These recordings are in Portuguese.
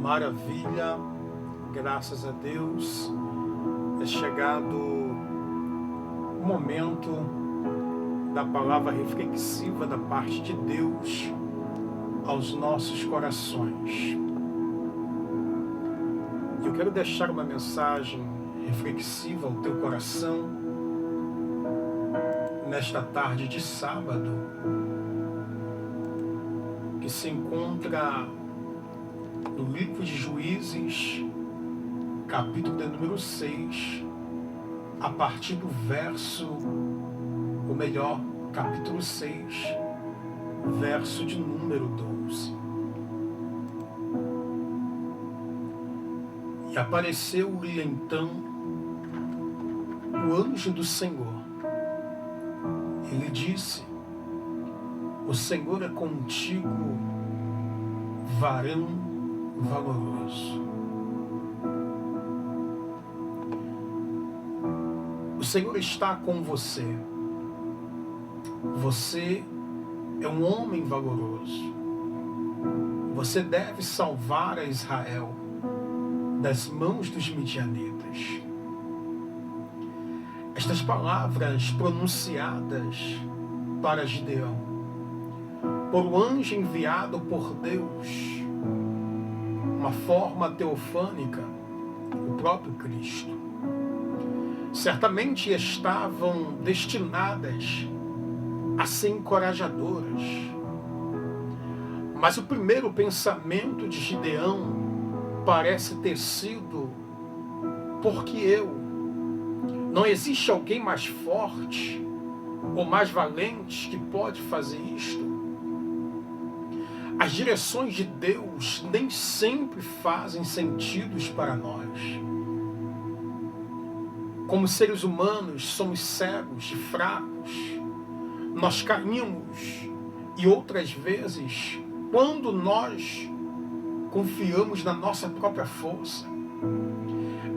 Maravilha, graças a Deus, é chegado o momento da palavra reflexiva da parte de Deus aos nossos corações. Eu quero deixar uma mensagem reflexiva ao teu coração nesta tarde de sábado, que se encontra no livro de Juízes, capítulo de número 6, a partir do capítulo 6, verso de número 12. E apareceu-lhe então o anjo do Senhor. Ele disse: o Senhor é contigo, varão valoroso. O Senhor está com você. Você é um homem valoroso. Você deve salvar a Israel das mãos dos midianitas. Estas palavras pronunciadas para Gideão por um anjo enviado por Deus, uma forma teofânica, o próprio Cristo, certamente estavam destinadas a ser encorajadoras. Mas o primeiro pensamento de Gideão parece ter sido: por que eu? Não existe alguém mais forte ou mais valente que pode fazer isto? As direções de Deus nem sempre fazem sentido para nós. Como seres humanos, somos cegos e fracos. Nós caímos e outras vezes, quando nós confiamos na nossa própria força,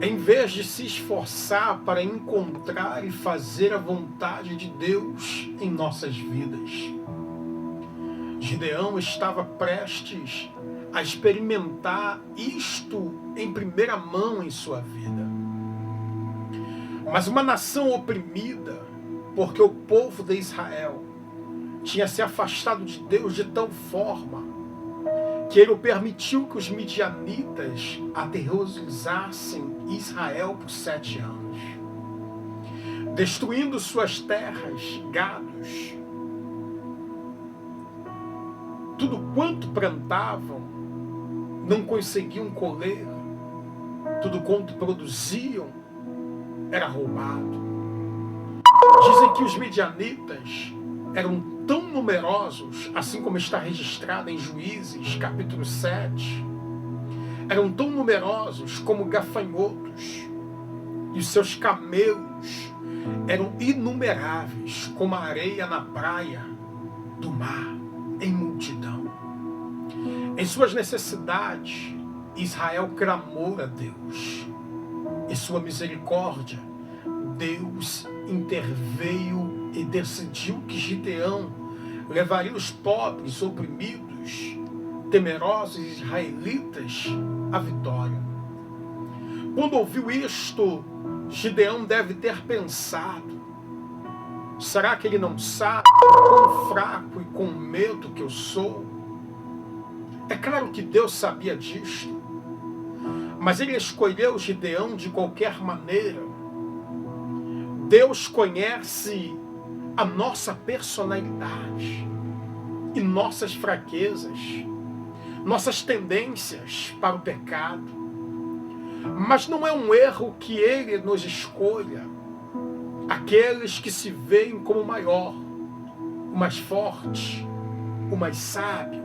em vez de se esforçar para encontrar e fazer a vontade de Deus em nossas vidas. Gideão estava prestes a experimentar isto em primeira mão em sua vida. Mas uma nação oprimida, porque o povo de Israel tinha se afastado de Deus de tal forma que ele permitiu que os midianitas aterrorizassem Israel por 7 anos, destruindo suas terras, gados, tudo quanto plantavam, não conseguiam colher, tudo quanto produziam era roubado. Dizem que os midianitas eram tão numerosos, assim como está registrado em Juízes, capítulo 7, eram tão numerosos como gafanhotos, e os seus camelos eram inumeráveis, como a areia na praia do mar, em multidão. Em suas necessidades, Israel clamou a Deus. Em sua misericórdia, Deus interveio e decidiu que Gideão levaria os pobres, oprimidos, temerosos israelitas à vitória. Quando ouviu isto, Gideão deve ter pensado: será que ele não sabe quão fraco e com medo que eu sou? É claro que Deus sabia disto, mas ele escolheu Gideão de qualquer maneira. Deus conhece a nossa personalidade e nossas fraquezas, nossas tendências para o pecado. Mas não é um erro que ele nos escolha aqueles que se veem como o maior, o mais forte, o mais sábio.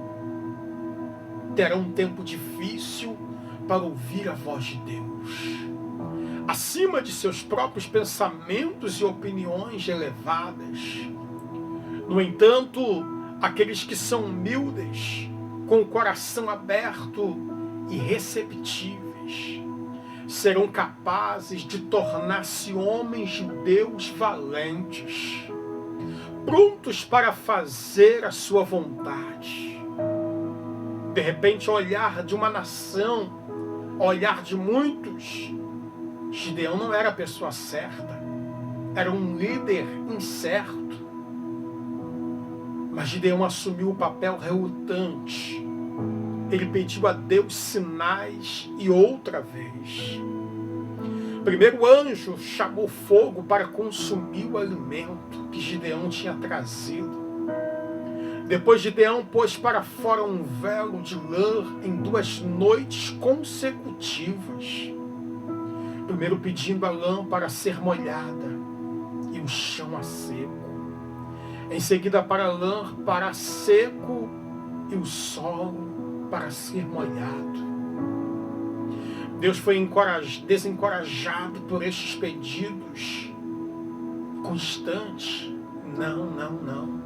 Terão um tempo difícil para ouvir a voz de Deus, acima de seus próprios pensamentos e opiniões elevadas. No entanto, aqueles que são humildes, com o coração aberto e receptíveis, serão capazes de tornar-se homens de Deus valentes, prontos para fazer a sua vontade. de repente, olhar de uma nação, olhar de muitos, Gideão não era a pessoa certa, era um líder incerto. Mas Gideão assumiu o papel relutante. Ele pediu a Deus sinais e outra vez. Primeiro o anjo chamou fogo para consumir o alimento que Gideão tinha trazido. Depois Gideão pôs para fora um velo de lã em 2 noites consecutivas. Primeiro pedindo a lã para ser molhada e o chão a seco. Em seguida para a lã para seco e o solo para ser molhado. Deus foi desencorajado por estes pedidos constantes. Não.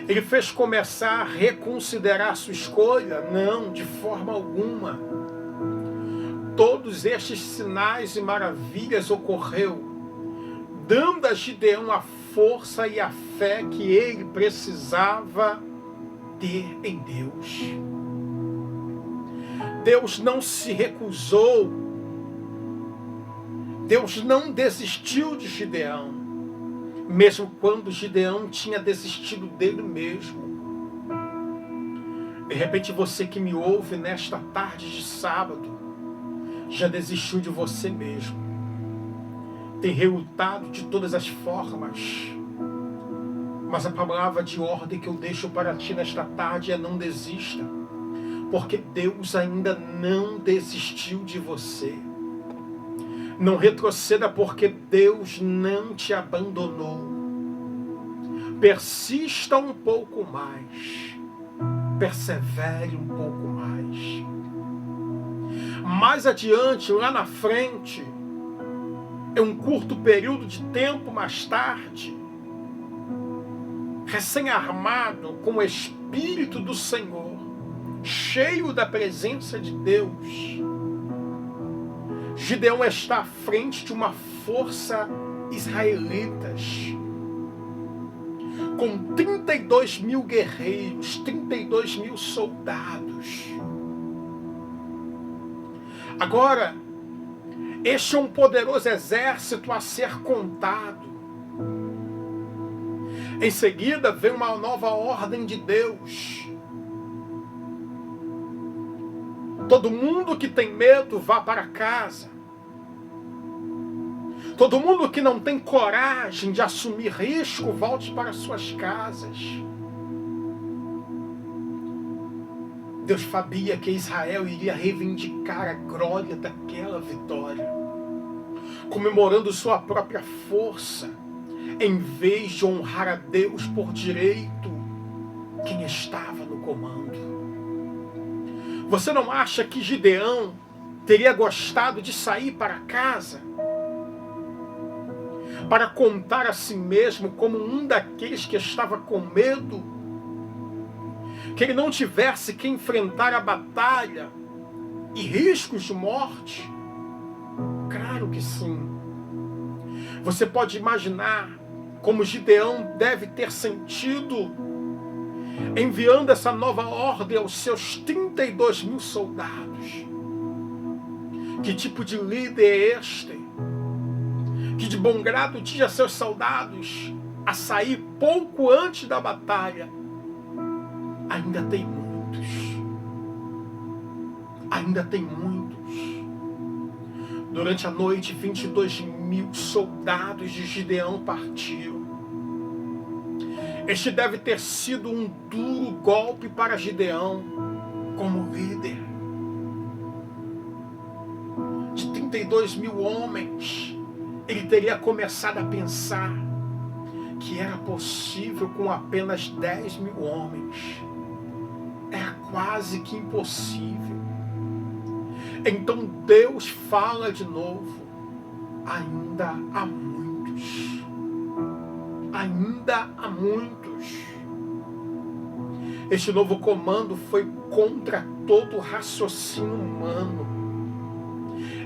Ele fez começar a reconsiderar sua escolha? Não, de forma alguma. Todos estes sinais e maravilhas ocorreu, dando a Gideão a força e a fé que ele precisava ter em Deus. Deus não se recusou, Deus não desistiu de Gideão, mesmo quando Gideão tinha desistido dele mesmo. De repente você que me ouve nesta tarde de sábado, já desistiu de você mesmo. Tem relutado de todas as formas. Mas a palavra de ordem que eu deixo para ti nesta tarde é: não desista. Porque Deus ainda não desistiu de você. Não retroceda, porque Deus não te abandonou. Persista um pouco mais. Persevere um pouco mais. Mais adiante, lá na frente, em um curto período de tempo mais tarde, recém-armado com o Espírito do Senhor, cheio da presença de Deus, Gideão está à frente de uma força israelitas, com 32 mil guerreiros, 32 mil soldados. Agora, este é um poderoso exército a ser contado. Em seguida, vem uma nova ordem de Deus. Todo mundo que tem medo, vá para casa. Todo mundo que não tem coragem de assumir risco, volte para suas casas. Deus sabia que Israel iria reivindicar a glória daquela vitória, comemorando sua própria força, em vez de honrar a Deus por direito, quem estava no comando. Você não acha que Gideão teria gostado de sair para casa, para contar a si mesmo como um daqueles que estava com medo, que ele não tivesse que enfrentar a batalha e riscos de morte? Claro que sim. Você pode imaginar como Gideão deve ter sentido enviando essa nova ordem aos seus 32 mil soldados. Que tipo de líder é este? Que de bom grado diz a seus soldados a sair pouco antes da batalha: ainda tem muitos. Ainda tem muitos. Durante a noite, 22 mil soldados de Gideão partiram. Este deve ter sido um duro golpe para Gideão como líder. De 32 mil homens, ele teria começado a pensar que era possível com apenas 10 mil homens. Era quase que impossível. Então Deus fala de novo: ainda há muitos. Ainda há muitos. Este novo comando foi contra todo o raciocínio humano.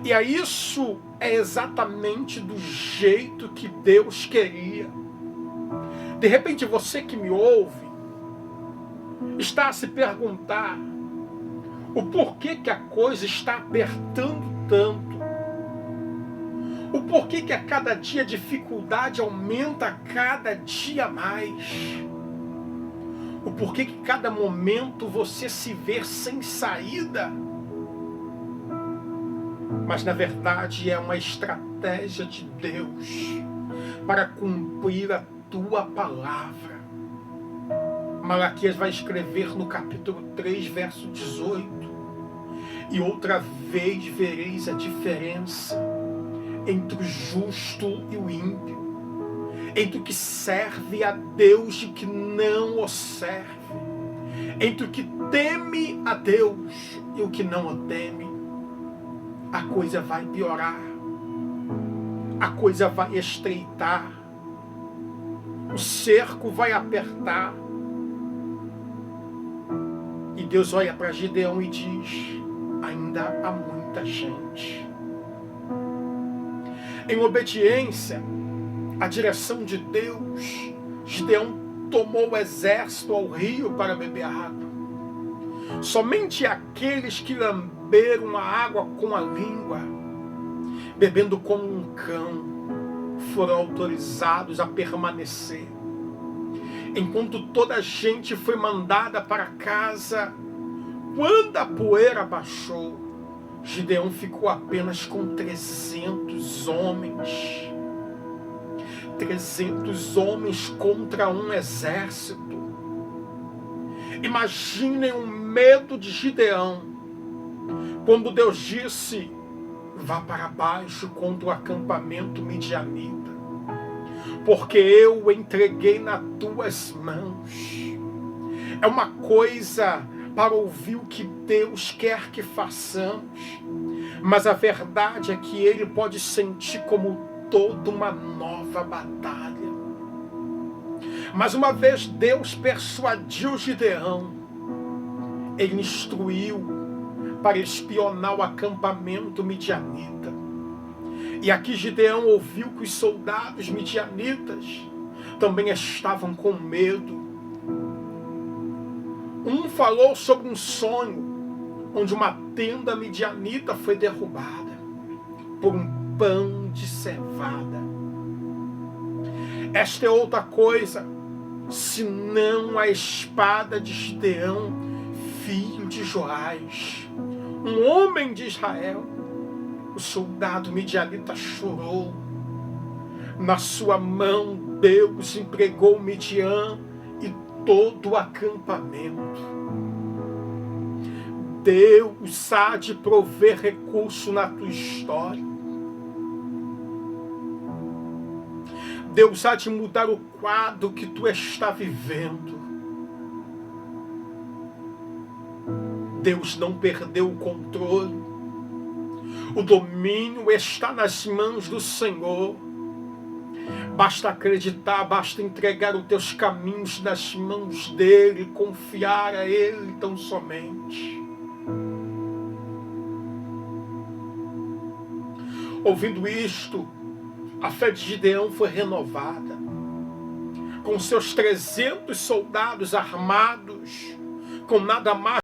E a isso é exatamente do jeito que Deus queria. De repente você que me ouve está a se perguntar o porquê que a coisa está apertando tanto. O porquê que a cada dia a dificuldade aumenta a cada dia mais. O porquê que cada momento você se vê sem saída. Mas na verdade é uma estratégia de Deus para cumprir a tua palavra. Malaquias vai escrever no capítulo 3, verso 18. E outra vez vereis a diferença entre o justo e o ímpio, entre o que serve a Deus e o que não o serve, entre o que teme a Deus e o que não o teme. A coisa vai piorar, a coisa vai estreitar, o cerco vai apertar. E Deus olha para Gideão e diz: ainda há muita gente. Em obediência à direção de Deus, Gideão tomou o exército ao rio para beber água. Somente aqueles que lamberam a água com a língua, bebendo como um cão, foram autorizados a permanecer. Enquanto toda a gente foi mandada para casa, quando a poeira baixou, Gideão ficou apenas com 300 homens. 300 homens contra um exército. Imaginem o medo de Gideão quando Deus disse: vá para baixo contra o acampamento midianita, porque eu o entreguei nas tuas mãos. É uma coisa para ouvir o que Deus quer que façamos, mas a verdade é que ele pode sentir como toda uma nova batalha. Mas uma vez Deus persuadiu Gideão, ele instruiu para espionar o acampamento midianita. E aqui Gideão ouviu que os soldados midianitas também estavam com medo. Um falou sobre um sonho onde uma tenda midianita foi derrubada por um pão de cevada. Esta é outra coisa, senão a espada de Gideão, filho de Joás, um homem de Israel. O soldado midianita chorou. Na sua mão Deus empregou Midian e todo o acampamento. Deus há de prover recurso na tua história. Deus há de mudar o quadro que tu está vivendo. Deus não perdeu o controle. O domínio está nas mãos do Senhor. Basta acreditar, basta entregar os teus caminhos nas mãos dele, confiar a ele tão somente. Ouvindo isto, a fé de Gideão foi renovada. Com seus 300 soldados armados, com nada mais